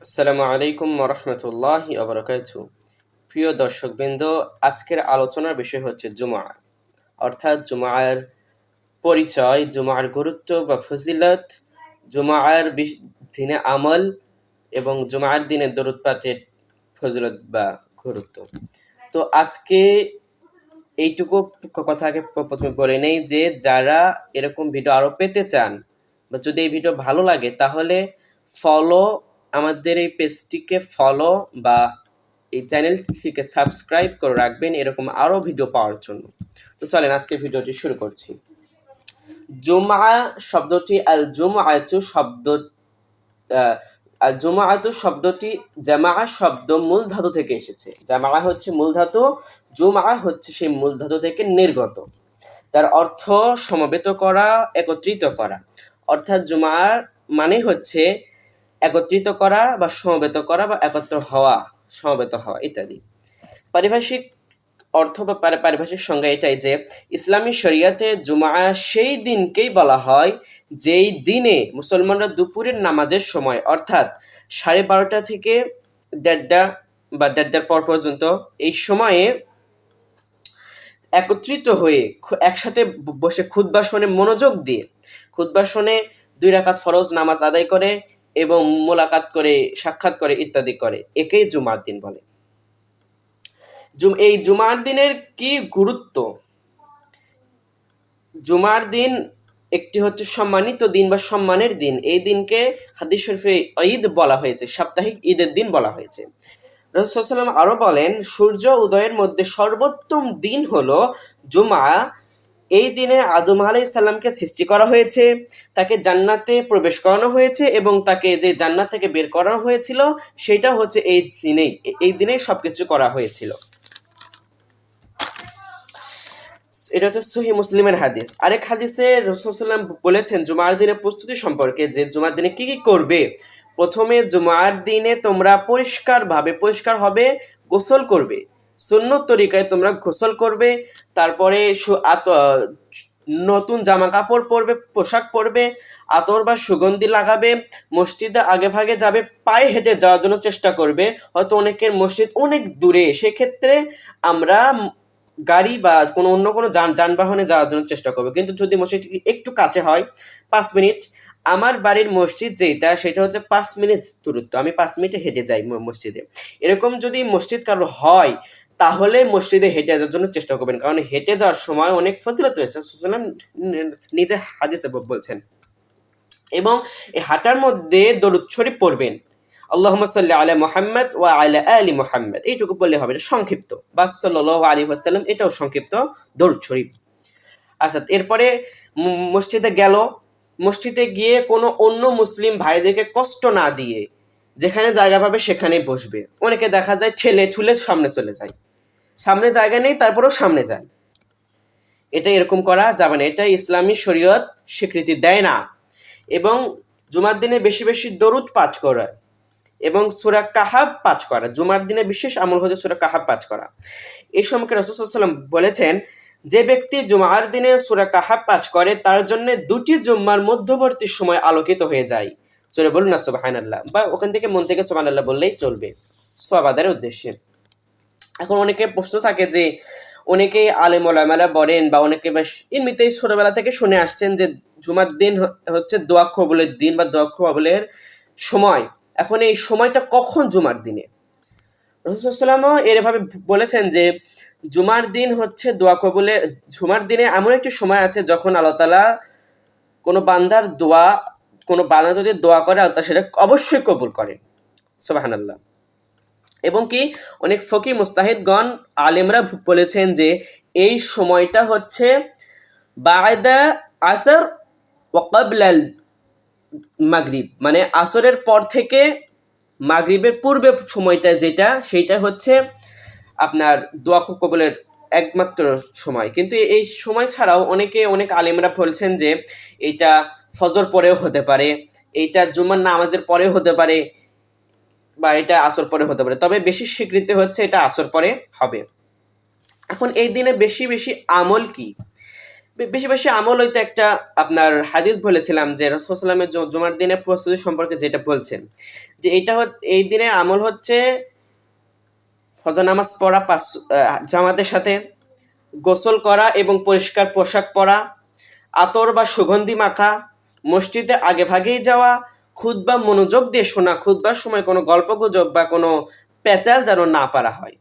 আসসালামু আলাইকুম ওরহমতুল্লাহি ওবরাকাতু। প্রিয় দর্শকবৃন্দ, আজকের আলোচনার বিষয় হচ্ছে জুমা, অর্থাৎ জুমার পরিচয়, জুমার গুরুত্ব বা ফজিলত, জুমার দিনে আমল এবং জুমার দিনে দরুদ পাঠের ফজিলত বা গুরুত্ব। তো আজকে এইটুকু কথা আগে প্রথমে বলে নেই যে যারা এরকম ভিডিও আরও পেতে চান বা যদি এই ভিডিও ভালো লাগে তাহলে ফলো, আমাদের এই পেজটিকে ফলো বা এই চ্যানেলটিকে সাবস্ক্রাইব করে রাখবেন এরকম আরও ভিডিও পাওয়ার জন্য। তো চলেন আজকে ভিডিওটি শুরু করছি। জুমআ শব্দটি আল জুমআতু শব্দটি জামা শব্দ মূল ধাতু থেকে এসেছে। জামা হচ্ছে মূল ধাতু, জুমআ হচ্ছে সেই মূল ধাতু থেকে নির্গত, যার অর্থ সমবেত করা, একত্রিত করা। অর্থাৎ জুমার মানে হচ্ছে একত্রিত করা বা সমবেত করা বা একত্র হওয়া, সমবেত হওয়া ইত্যাদি। পারিভাষিক অর্থ বা পারিভাষিক সংজ্ঞা এটাই যে ইসলামী শরিয়াতে জুমা সেই দিনকেই বলা হয় যেই দিনে মুসলমানরা দুপুরের নামাজের সময় অর্থাৎ 12:30 থেকে 1:30 বা 1:30 পর পর্যন্ত এই সময়ে একত্রিত হয়ে একসাথে বসে খুতবা শোনে, মনোযোগ দিয়ে খুতবা শোনে, 2 রাকাত ফরজ নামাজ আদায় করে এবং মোলাকাত করে, সাক্ষাৎ করে ইত্যাদি করে, একেই জুমার দিন বলে। এই জুমার দিনের কি গুরুত্ব? জুমার দিন একটি হচ্ছে সম্মানিত দিন বা সম্মানের দিন। এই দিনকে হাদিস শরীফে ঈদ বলা হয়েছে, সাপ্তাহিক ঈদের দিন বলা হয়েছে। রাসূল সাল্লাল্লাহু আলাইহি ওয়াসাল্লাম আরও বলেন, সূর্য উদয়ের মধ্যে সর্বোত্তম দিন হলো জুমা। এই দিনে আদম আলাইহিস সালামকে সৃষ্টি করা হয়েছে, তাকে জান্নাতে প্রবেশ করানো হয়েছে এবং তাকে যে জান্নাত থেকে বের করা হয়েছিল সেটা হচ্ছে এই দিনেই সবকিছু করা হয়েছিল। এটা হচ্ছে সহিহ মুসলিমের হাদিস। আরেক হাদিসে রাসূল সাল্লাল্লাহু আলাইহি ওয়াসাল্লাম বলেছেন জুমার দিনের প্রস্তুতি সম্পর্কে, যে জুমার দিনে কি কি করবে। প্রথমে জুমার দিনে তোমরা পরিষ্কার হবে, গোসল করবে, সুন্নত তরিকায় তোমরা গোসল করবে, তারপরে নতুন জামা কাপড় পরবে, পোশাক পরবে, আতর বা সুগন্ধি লাগাবে, মসজিদে আগে ভাগে যাবে, পায়ে হেঁটে যাওয়ার জন্য চেষ্টা করবে। হয়তো অনেকের মসজিদ অনেক দূরে, সেক্ষেত্রে আমরা গাড়ি বা অন্য কোনো যানবাহনে যাওয়ার জন্য চেষ্টা করবো। কিন্তু যদি মসজিদটি একটু কাছে হয়, 5 মিনিট, আমার বাড়ির মসজিদ সেটা হচ্ছে 5 মিনিট দূরত্ব, আমি 5 মিনিটে হেঁটে যাই মসজিদে। এরকম যদি মসজিদ কারো হয় তাহলে মসজিদে হেঁটে যাওয়ার জন্য চেষ্টা করবেন, কারণ হেঁটে যাওয়ার সময় অনেক ফজিলত রয়েছে, নিজে হাদিসে বলছেন। এবং এই হাঁটার মধ্যে দরুদ শরীফ পড়বেন, আল্লাহুম্মা সাল্লি আলা মুহাম্মাদ ওয়া আলা আলি মুহাম্মাদ, এইটুকু বললে হবে, এটা সংক্ষিপ্ত, বা সাল্লাল্লাহু আলাইহি ওয়াসাল্লাম, এটাও সংক্ষিপ্ত দরুদ শরীফ। আচ্ছা, এরপরে মসজিদে গেল, মসজিদে গিয়ে কোনো অন্য মুসলিম ভাইদেরকে কষ্ট না দিয়ে যেখানে জায়গা পাবে সেখানেই বসবে। অনেকে দেখা যায় ঠেলে ঠুলে সামনে চলে যায়, সামনে জায়গা নেই তারপরেও সামনে যায়, এটা এরকম করা যাবে না, এটা ইসলামী শরীয়ত স্বীকৃতি দেয় না। এবং জুমার দিনে বেশি বেশি দরুদ পাঠ করা এবং সূরা কাহাফ পাঠ করা, জুমার দিনে বিশেষ আমল হচ্ছে সূরা কাহাফ পাঠ করা। এই সম্পর্কে রাসূল সাল্লাল্লাহু আলাইহি ওয়াসাল্লাম বলেছেন, যে ব্যক্তি জুমার দিনে সূরা কাহাফ পাঠ করে তার জন্য 2টি জুম্মার মধ্যবর্তী সময় আলোকিত হয়ে যায়। জোরে বলুন না সুবহানাল্লাহ, বা ওখান থেকে মন থেকে সুবহানাল্লাহ বললেই চলবে সওয়াব আদায়ের উদ্দেশ্যে। এখন অনেকের প্রশ্ন থাকে যে অনেকেই আলেম ওলামারা বলেন বা অনেকে বেশ এমনিতেই ছোটবেলা থেকে শুনে আসছেন যে জুমার দিন হচ্ছে দোয়া কবুলের দিন বা দোয়া কবুলের সময়। এখন এই সময়টা কখন জুমার দিনে? রাসূল সাল্লাল্লাহু আলাইহি ওয়াসাল্লাম এভাবে বলেছেন যে জুমার দিন হচ্ছে দোয়া কবুলের, জুমার দিনে এমন একটি সময় আছে যখন আল্লাহ তাআলা কোনো বান্দার দোয়া, কোনো বান্দা যদি দোয়া করে আল্লাহ সেটা অবশ্যই কবুল করেন। সুবহানাল্লাহ। এবং কি অনেক ফকিহ মুস্তাহিদগণ আলেমরা বলেছেন যে এই সময়টা হচ্ছে বায়দা আসর ওয়া ক্বাবলাল মাগরিব, মানে আসরের পর থেকে মাগরিবের পূর্বে সময়টা যেটা, সেইটা হচ্ছে আপনার দোয়া কবুলের একমাত্র সময়। কিন্তু এই সময় ছাড়াও অনেক আলেমরা বলছেন যে এইটা ফজর পরেও হতে পারে, এইটা জুমার নামাজের পরেও হতে পারে, বা এটা আসর পরে হতে পারে, তবে বেশি স্বীকৃতি হচ্ছে এটা আসর পরে হবে। এখন এই দিনে বেশি বেশি আমল কি? বেশি বেশি আমল হইতে একটা আপনার হাদিস বলেছিলাম যে রাসূল সাল্লাল্লাহু আলাইহি ওয়াসাল্লামের জুমার দিনের প্রস্তুতি সম্পর্কে যেটা বলছেন যে এই দিনের আমল হচ্ছে ফজর নামাজ পড়া জামাতের সাথে, গোসল করা এবং পরিষ্কার পোশাক পরা, আতর বা সুগন্ধি মাখা, মসজিদে আগে ভাগেই যাওয়া, খুতবা মনোযোগ দিয়ে শোনা, খুতবার সময় কোনো গল্পগুজব বা কোনো পেঁচাল যেন না পারা হয়,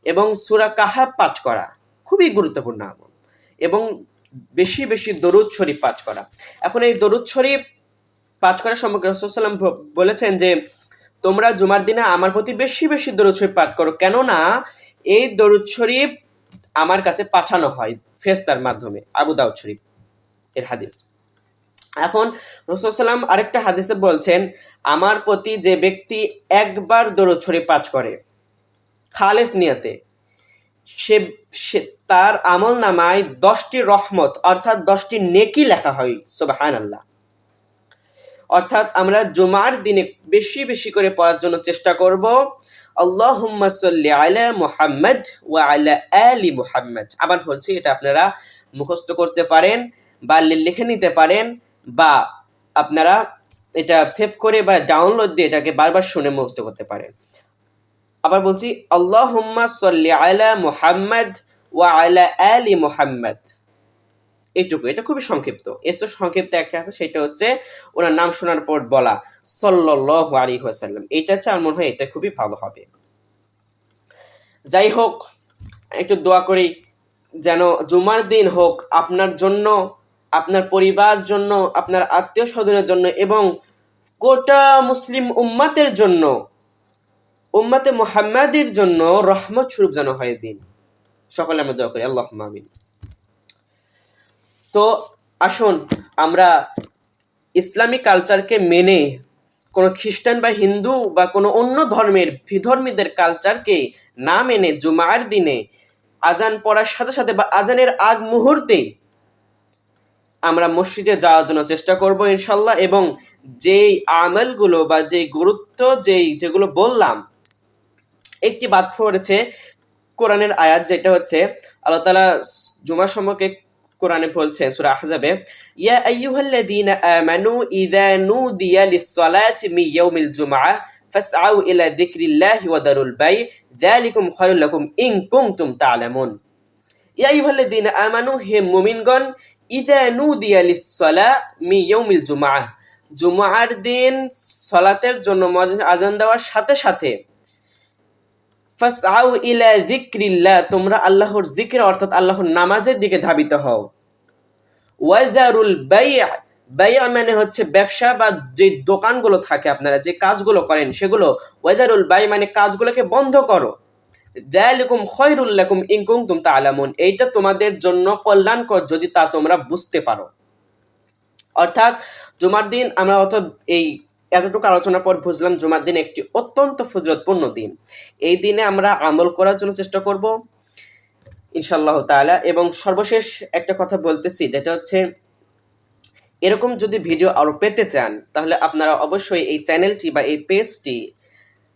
এবং সূরা কাহাফ পাঠ করা খুবই গুরুত্বপূর্ণ আমল, এবং বেশি বেশি দরুদ শরীফ পাঠ করা। এখন এই দরুদ শরীফ পাঠ করার সম্পর্কে রাসূল সাল্লাল্লাহু আলাইহি ওয়াসাল্লাম বলেছেন যে তোমরা জুমার দিনে আমার প্রতি বেশি বেশি দরুদ শরীফ পাঠ করো, কেননা এই দরুদ শরীফ আমার কাছে পাঠানো হয় ফেরেশতার মাধ্যমে। আবু দাউদ শরীফ এর হাদিস। এখন রাসূল সাল্লাম আরেকটা হাদিসে বলছেন, আমার প্রতি যে ব্যক্তি একবার দরুদ শরীফ পাঠ করে খালেস নিয়তে, সে তার আমল নামায় 10টি রহমত অর্থাৎ 10টি নেকি লেখা হয়। সুবহানাল্লাহ। অর্থাৎ আমরা জুমার দিনে বেশি বেশি করে পড়ার জন্য চেষ্টা করব, আল্লাহুম্মা সাল্লি আলা মুহাম্মাদ ওয়া আলা আলি মুহাম্মাদ। আবার বলছি, এটা আপনারা মুখস্থ করতে পারেন বা লিখে নিতে পারেন, বা আপনারা এটা সেভ করে বা ডাউনলোড দিয়ে এটাকে বারবার শুনে মুখস্থ করতে পারেন। আবার বলছি, আল্লাহুম্মা সাল্লি আলা মুহাম্মাদ ওয়া আলা আলি মুহাম্মাদ। এইটুকু, এটা খুবই সংক্ষিপ্ত। এর তো সংক্ষিপ্ত একটা আছে, সেটা হচ্ছে ওনার নাম শোনার পর বলা সাল্লাল্লাহু আলাইহি ওয়াসাল্লাম। এইটা হচ্ছে আমার মনে হয় এটা খুবই ভালো হবে। যাই হোক, একটু দোয়া করি যেন জুমার দিন হোক আপনার জন্য, আপনার পরিবার জন্য, আপনার আত্মীয় স্বজনের জন্য এবং গোটা মুসলিম উম্মাতের জন্য, উম্মাতে মুহাম্মাদির জন্য রহমত স্বরূপ যেন হয় দিন। সকলে আমরা দোয়া করি, আল্লাহুম্মা আমিন। তো আসুন আমরা ইসলামিক কালচারকে মেনে, কোনো খ্রিস্টান বা হিন্দু বা কোনো অন্য ধর্মের বিধর্মীদের কালচারকে না মেনে জুমার দিনে আজান পড়ার সাথে সাথে বা আজানের আগ মুহূর্তে আমরা মসজিদে যাওয়ার জন্য চেষ্টা করব ইনশাল্লাহ। এবং যেই আমলগুলো বা যেই গুরুত্ব যেগুলো বললাম, একটি বাদ পড়েছে কোরআনের আয়াত, যেটা হচ্ছে আল্লাহ তাআলা জুমার সম্পর্কে কোরআনে বলছেন সূরা আহজাবে, ইয়া আইয়ুহাল্লাযীনা আমানু ইযা নুদিয়া লিস-সালাতি মিন ইয়াউমিল জুমআহ ফাসআউ ইলা যিকরিল্লাহি ওয়া দারুল বাই যালিকুম খায়রুল লাকুম ইন কুনতুম তা'লামুন। ইয়া আইয়ুহাল্লাযীনা আমানু, হে মুমিনগণ, ইযা নুদিয়া লিস-সালা মিন ইয়াউমিল জুমআহ, জুমার দিন সালাতের জন্য আজান দেওয়ার সাথে সাথে ফাসআউ ইলা যিকরিল্লাহ, তোমরা আল্লাহর জিকির অর্থাৎ আল্লাহর নামাজের দিকে ধাবিত হও। ওয়াযারুল বাই', বাই' মানে হচ্ছে ব্যবসা বা যে দোকানগুলো থাকে, আপনারা যে কাজগুলো করেন সেগুলো, ওয়াযারুল বাই' মানে কাজগুলোকে বন্ধ করো। যালিকুম খায়রুল লাকুম ইন কুনতুম তা'লামুন, এইটা তোমাদের জন্য কল্যাণকর যদি তা তোমরা বুঝতে পারো। অর্থাৎ জুমার দিন আমরা এই এতটুকু আলোচনার পর বুঝলাম জুমার দিন একটি অত্যন্ত ফজিলতপূর্ণ দিন। এই দিনে আমরা আমল করার জন্য চেষ্টা করব ইনশাআল্লাহ তাআলা। এবং সর্বশেষ একটা কথা বলতেছি, যেটা হচ্ছে এরকম যদি ভিডিও আরও পেতে চান তাহলে আপনারা অবশ্যই এই চ্যানেলটি বা এই পেজটি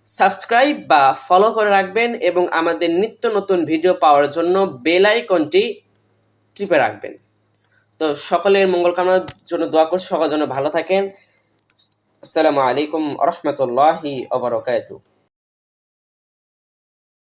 সাবস্ক্রাইব বা ফলো করে রাখবেন এবং আমাদের নিত্য নতুন ভিডিও পাওয়ার জন্য বেল আইকনটি টিপে রাখবেন। তো সকলের মঙ্গল কামনার জন্য দোয়া করছি, সকল যেন ভালো থাকেন। আসসালামু আলাইকুম ওয়া রাহমাতুল্লাহি ওয়া বারাকাতুহু।